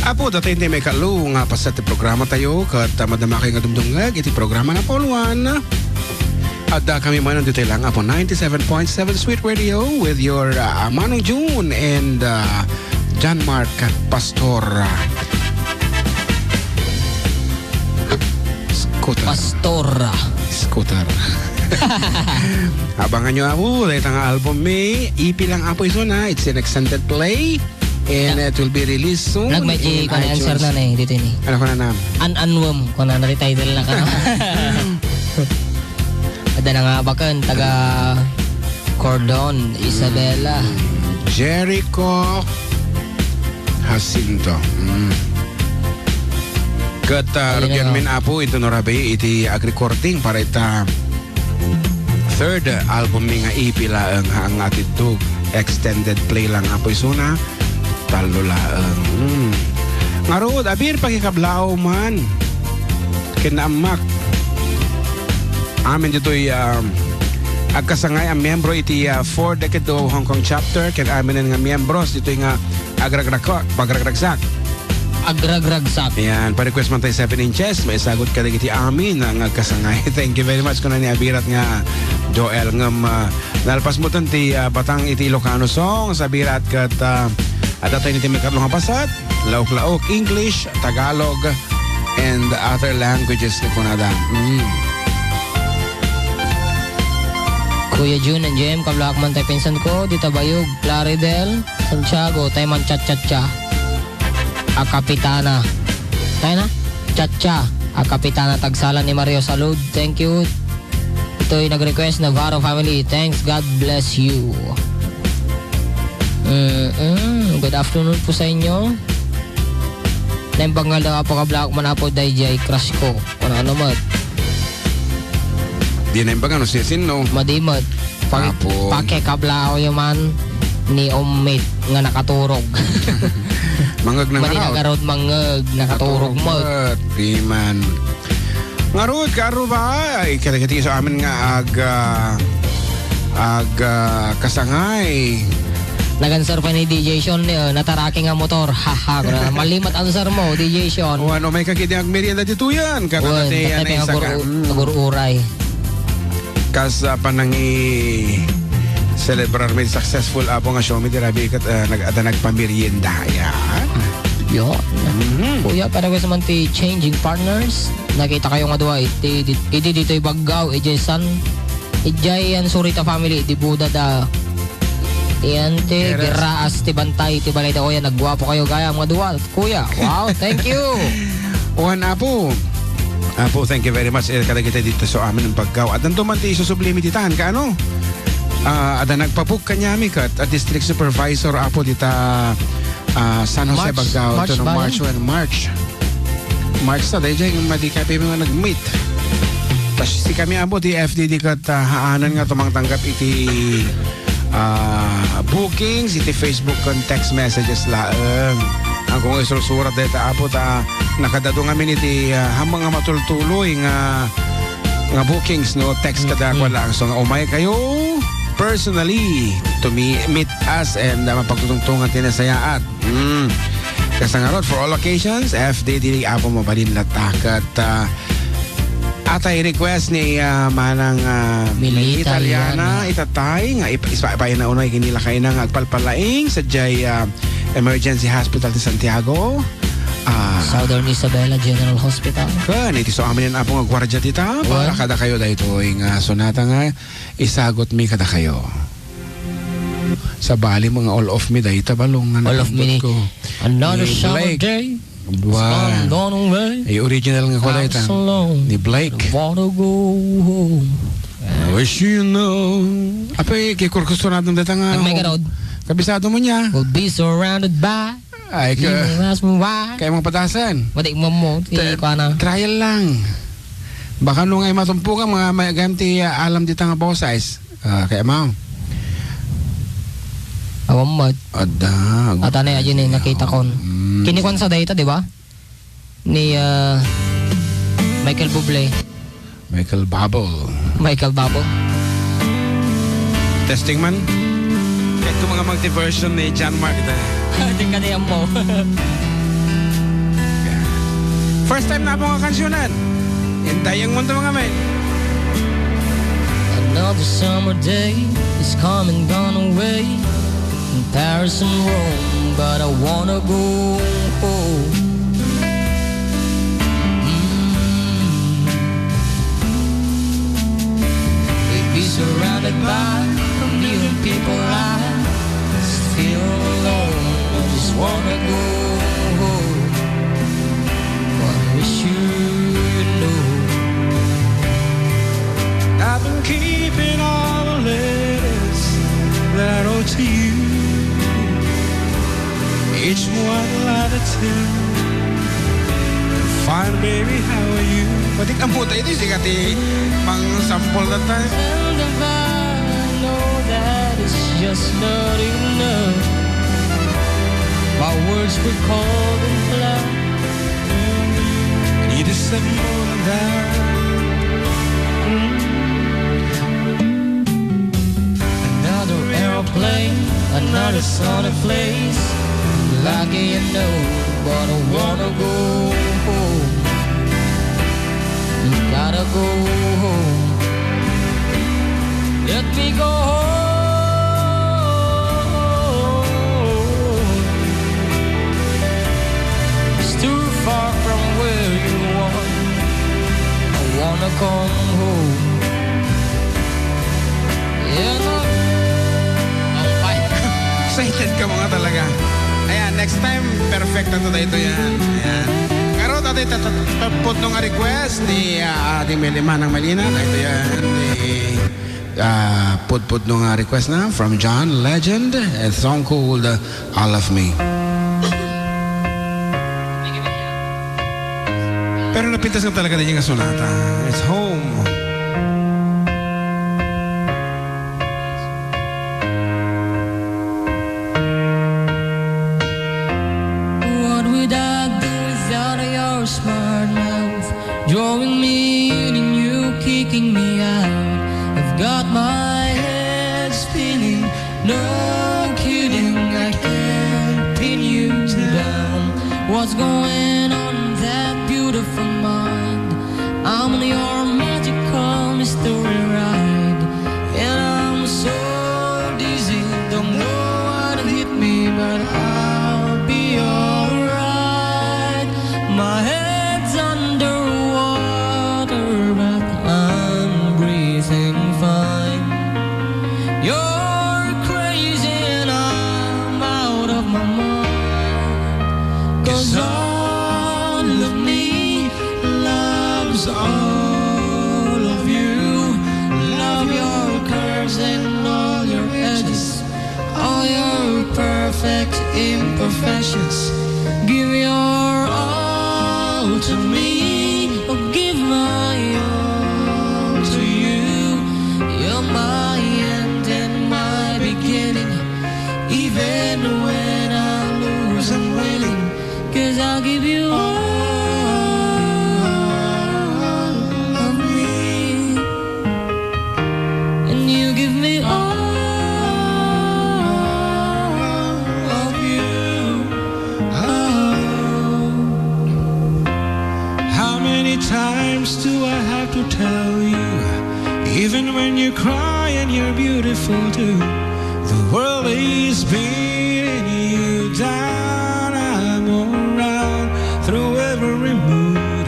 Apo, dati hindi may kalu nga pasat programa tayo kat madama kayo nga dumdungag iti programa na napauluan. Adda kami man dito lang apo 97.7 Sweet Radio with your Manong June and John Mark Pastor. Scooter. Abangan nyo apo, dahil ang album may EP lang apo iso na. It's an extended play. And it will be released soon. Nag-may answer na eh, dito ni. Ano ko na nam? An-anwam, kung na title na ka. Ada na nga bakan, taga Cordon, Isabela. Jericho Jacinto. Kat rugyan min apo, ito norabe, iti agri-recording para ita third album ni nga EP lang ang atitug. Extended play lang apo isuna. Tallo lang. Ngarod, abir pagkikablao man. Kinaamak. Amin dito'y agkasangay ang miyembro iti 4 decade Hong Kong chapter. Amin nga miyembros dito'y nga Paggagragsak. Agragragsak. Yan, pa-request man tayo 7 inches. May sagot ka dagiti amin ang agkasangay. Thank you very much kung na ni abirat nga Joel ngam nalpas mo tanti batang iti Ilocano song sa birat kat Adda tayo niti may katlong pasat, laok-laok, English, Tagalog, and other languages na kunada. Kuya June and Jem, kablak man tayo pinsan ko, Dita Bayog, Plaridel, Santiago, tayo man chat-chat-cha. Akapitana. Tayo na? Chat-cha. Akapitana, tagsalan ni Mario Salud. Thank you. Ito'y nag-request na Varo family. Thanks, God bless you. Good afternoon po sa inyo. Naimbang nga po kablak man po DJ crush ko. Kung ano mat. Di naimbang ano sisin no? Madimot. Pake kablao yung man ni Omit nga nakaturog. Mangag na ngarod. Mangag nakaturog mo. Di man. Ngarod, karo ba? Ay, kati sa amin nga kasangay. Nag-answer pa ni DJ Sean nataraki nga motor. Haha, malimat answer mo, DJ Sean. O ano, may kakidang merienda dito yan. Kano natin yan ay nagururay. Kas panangi celebrar may successful apo nga show mi dirabi kat nagpamerienda. Yan. Yun. Kuya, para ko sa man ti Changing Partners. Nakita kayo nga duwa. Iti dito'y Baggaw. Ijay yan Surita family. Di Buda da. Yan ti giraas ti bantay ti balay da kuya nagwapo kayo gaya mga duwa kuya. Wow, thank you. Uwan apo, thank you very much. Kada kita dito sa amin ng Baggaw. At nanto man ti isusublimi ditahan ka ano? Ada nagpapuk kanyami kat at district supervisor apo dita San Jose Baggaw. Ito no March sa dahil dyan madikapi mga nag-meet. Tapos si kami apo ti FDD kat haanan nga tumang tanggap iti bookings, iti Facebook con text messages laeng. Ang kung isusurat dito apo nakadado ngamin iti hamang nga matultuloy nga bookings no text kada ko lang. So nga umay kayo personally to meet us and mapagtutungtungan tinasayaat. Kasangarod for all occasions FDD apo mabalin latakat atay request ni manang Italiana itatay nga ipapayin na unay kinila kayo ng agpalpalaing sa Jay Emergency Hospital de Santiago. Southern Isabela General Hospital. Kan iti so amin na po nga gwardiya tita para kada kayo dahito nga sonata nga isagot mi kada kayo. Sa bali mga all of me dahita balong nga all of me ko. Another summer day. Wow. Ay original nga kulay ta ni Blake. Wanna go home. I wish you know. Apay kay kurkusonadong data nga. May garod. Kabisado mo niya. We'll be surrounded by. Ay ka. Kaya mong patasan. Matik mo mo. Trial lang. Baka nung ay matumpukan mga may gamti alam dito nga bosais. Kaya mo. Awam mo. Adda. At ano yun nakita kon. Kinikon sa data, di ba? Ni Michael Bublé. Michael Bubble. Testing man. Ito mga multi-version ni John Mark. Hindi ka niyang mo. First time na mga kansyonan. Hintayang mundo mga men. Another summer day is come and gone away in Paris and Rome, but I wanna go home. Be surrounded by a million people, I feel alone. I just wanna go home. But I wish you know I've been keeping all the letters that I wrote to you. Each one like a tune. Fine baby, how are you? Pati ang puta ito, sigati pang sample na tayo. And if I know that it's just not enough, my words were cold and flat. You deserve more than that. Another aeroplane, another sunny place. Lucky you know, but I wanna go home. You gotta go home. Let me go home. It's too far from where you are. I wanna come home. Yeah, Excited ka mga talaga. Ayan, next time, perfect na ito yan. Ayan. Karoon natin tapot nung request ni ating Melimanang Malina. Ito yan, put nung request na from John Legend. A song called All of Me. Pero napintas na talaga din yung sonata. It's home. Smart mouth drawing me in and you kicking me out. I've got my head spinning, no kidding, I can't pin you down. What's going on in that beautiful mind? I'm on your magical mystery ride, and I'm so dizzy, don't know what hit me, but I'll be alright. My head's underwater, but I'm breathing fine. You're crazy and I'm out of my mind. 'Cause all of me loves all of you. Love your curves and all your edges, all your perfect imperfections. Give your all to me, or give my all to you. You're my end and my beginning. Even when I lose, I'm winning. 'Cause I'll give you all of me, and you give me all of you. How many times do I have to tell you? Even when you cry and you're beautiful too, the world is beating you down. I'm around through every mood.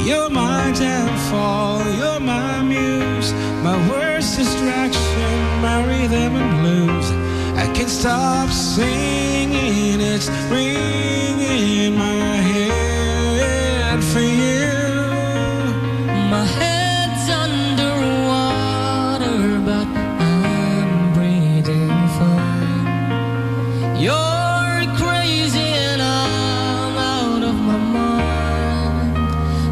You're my downfall, you're my muse, my worst distraction, my rhythm and blues. I can't stop singing, it's ringing in my head for you. My head's underwater, but I'm breathing fine. You're crazy and I'm out of my mind.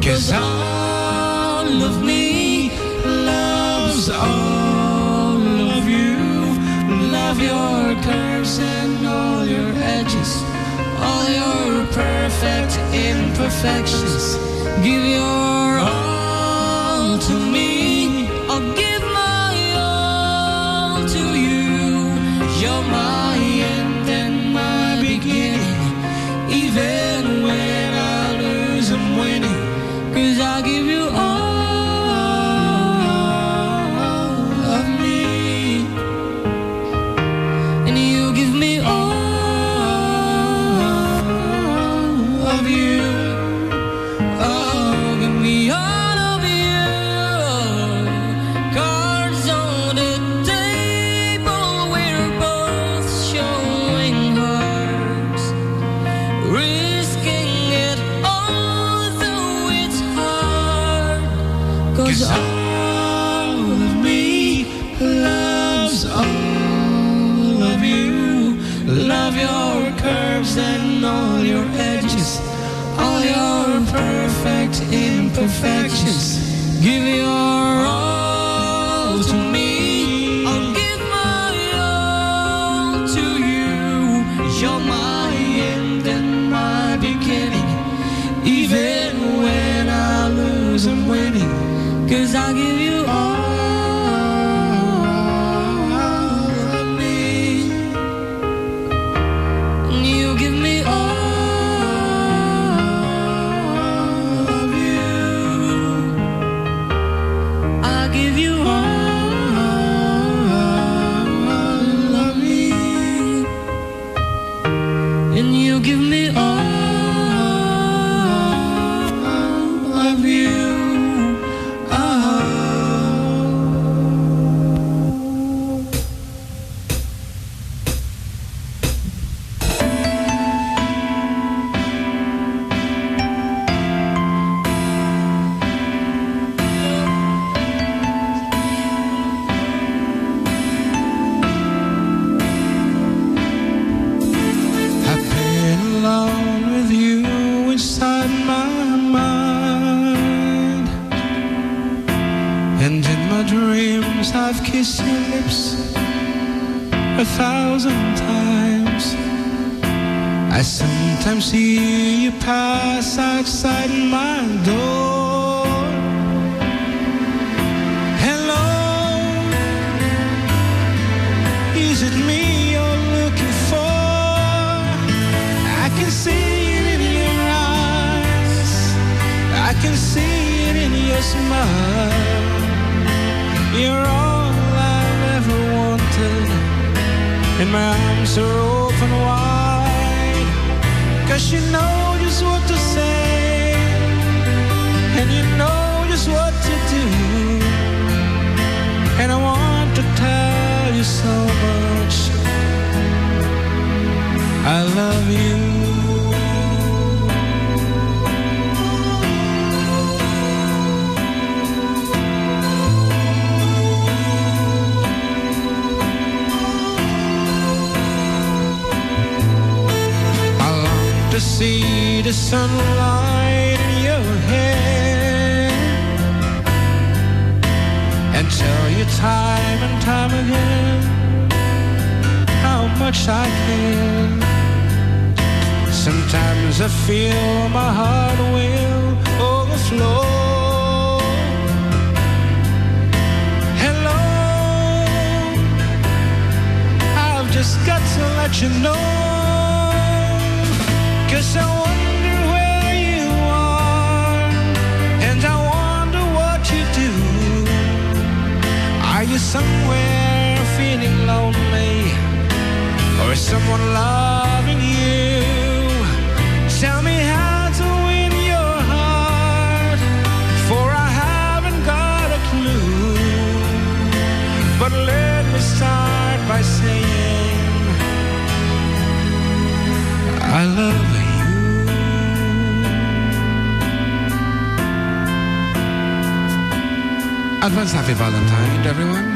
'Cause all of me loves all of you. Love your curves and all your edges, all your perfect imperfections. Give your all to me, I'll give my all to you. You're my end and my beginning. Even when I lose, I'm winning. 'Cause all of me loves all of you. Love your curves and all your edges, all your perfect imperfections. Give your all to me, I'll give my all to you. You're my end and my beginning. Even when I lose, I'm winning. 'Cause I give you all of me, and you give me all of you. I give you all of me, and you give me all of you. I've kissed your lips 1,000 times. I sometimes see you pass outside my door. Hello, is it me you're looking for? I can see it in your eyes, I can see it in your smile. You're all I've ever wanted, and my arms are open wide. 'Cause you know just what to say, and you know just what to do. And I want to tell you so much, I love you. To see the sunlight in your hair, and tell you time and time again how much I care. Sometimes I feel my heart will overflow. Hello, I've just got to let you know, 'cause I wonder where you are, and I wonder what you do. Are you somewhere feeling lonely, or is someone loving you? Tell me how to win your heart, for I haven't got a clue. But let me start by saying I love you. Advance Happy Valentine, everyone.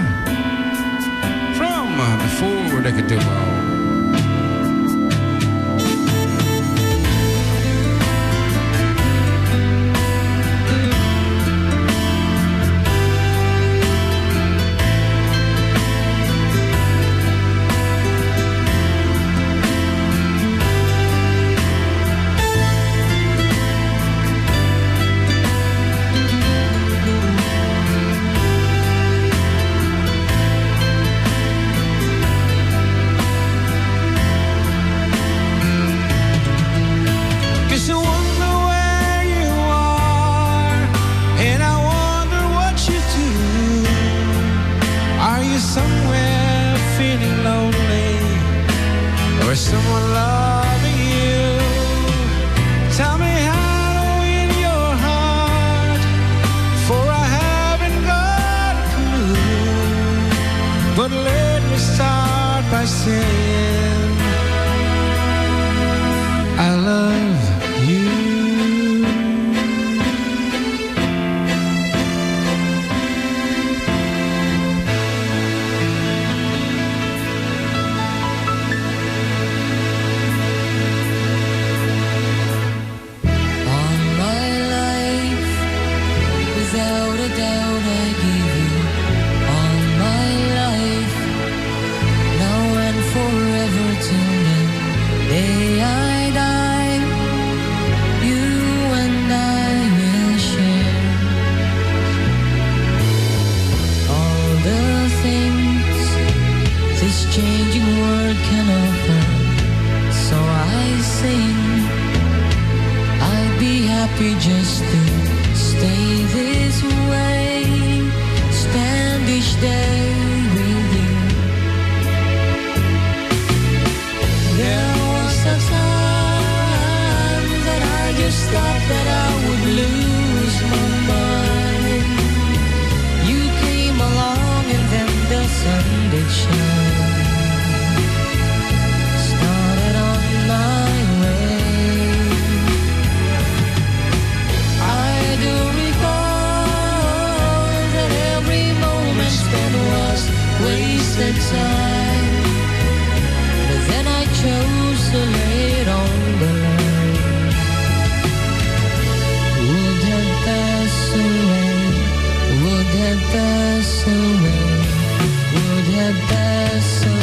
From before they could do well. a doubt I give you all my life, now and forever till the day I die. You and I will share all the things this changing world can offer. So I sing, I'd be happy just to stay this way, spend each day with you. There was a time that I just thought that I would lose my mind. You came along and then the sun did shine, started on my way. I do recall that every moment spent was wasted time, but then I chose to lay it on the line. Would have passed away, would have passed away, would have passed away.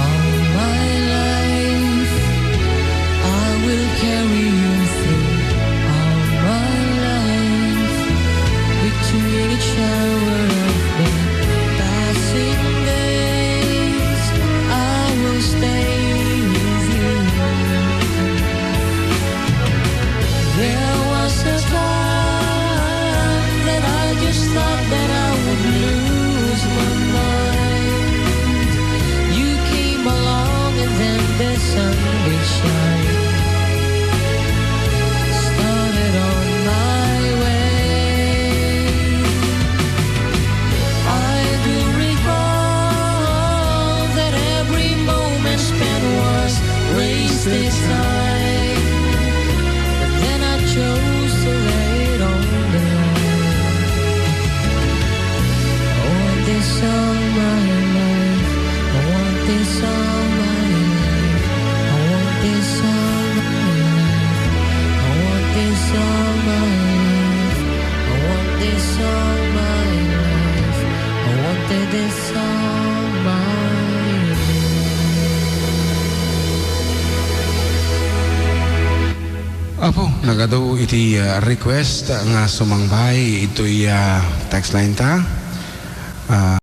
All my life I will carry you through. All my life between each hour of the passing days, I will stay with you. There was a time that I just thought that I would lose my mind. You came along and then the sun did shine, started on my way. I do recall that every moment spent was wasted time, but then I chose to lay it on the line. I want this all my life, I want this all my life, I want this all my life, I want this all my life, I want this all my life, I wanted this all my life. Apo, nagadaw iti request nga sumangbay ito'y text line ta.